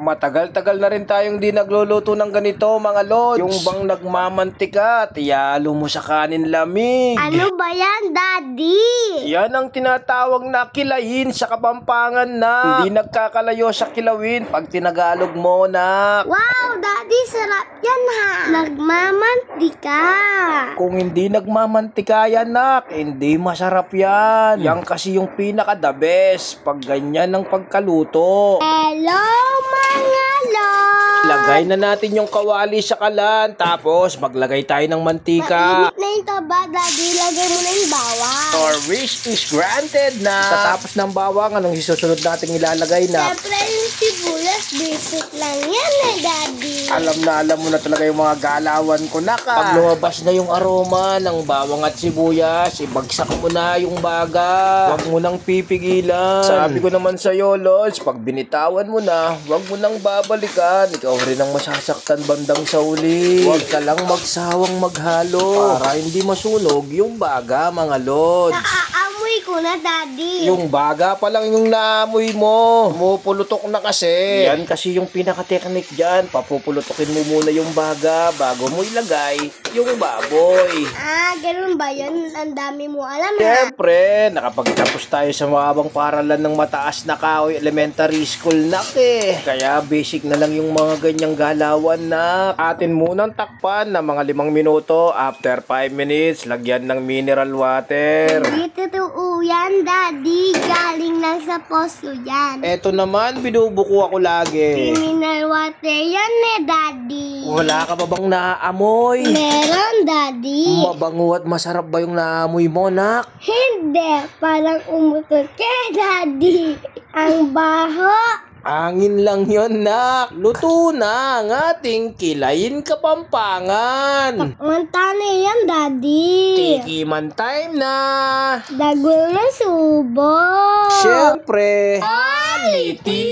Matagal-tagal na rin tayong di nagluluto ng ganito mga lods. Yung bang nagmamantika at iyalo mo sa kanin lamig. Ano ba yan, Daddy? Yan ang tinatawag na kilayin sa Kapampangan na. Hindi nagkakalayo sa kilawin pag tinagalog mo na. Wow, Daddy, sarap yan ha. Nagmamantika. Kung hindi nagmamantika yan nak, hindi masarap yan. Yan kasi yung pinaka the best pag ganyan ang pagkaluto. Hello, mga lods. Lagay na natin yung kawali sa kalan, tapos maglagay tayo ng mantika. Mainit na yung taba, Daddy. Lagay mo na yung bawang. Your wish is granted na. Katapos ng bawang, anong isusunod natin ilalagay na? Siyempre yung sibuyas, basic lang yan Daddy. Alam mo na talaga yung mga galawan ko na ka. Pag lumabas na yung aroma ng bawang at sibuyas, ibagsak mo na yung baga. Huwag mo nang pipigilan. Sabi ko naman sa'yo, Lods, pag binitawan mo na, huwag mo nang babalikan. Ikaw rin ang masasaktan bandang sa uli. Huwag ka lang magsawang maghalo para hindi masunog yung baga, mga Lods. Naaamoy ko na, Daddy. Yung baga pa lang yung naamoy mo. Pumupulutok na kasi. Yan kasi yung pinaka-technique dyan. Papupulutokin mo muna yung baga bago mo ilagay yung baboy. Ganun ba yun? Ang dami mo alam ha. Siyempre, nakapagtapos tayo sa mababang paralan ng mataas na kahoy elementary school na Kaya basic na lang yung mga ganyang galawan na. Atin munang takpan na mga 5 minuto. After 5 minutes, lagyan ng mineral water. Hindi totoo yan, Daddy. Galing lang sa poso yan. Eto naman, binubuko ako lagi. Mineral water yan Daddy. Wala ka pa bang naaamoy? Meron, Daddy. Mabango at masarap ba yung naamoy mo, nak? Hindi. Parang umutot ka, Daddy. Ang baho. Angin lang yon, nak. Luto na ang ating kilayin Kapampangan. Mantane yan, Daddy. Tikiman time na. Dagol na subo. Siyempre. Aliti.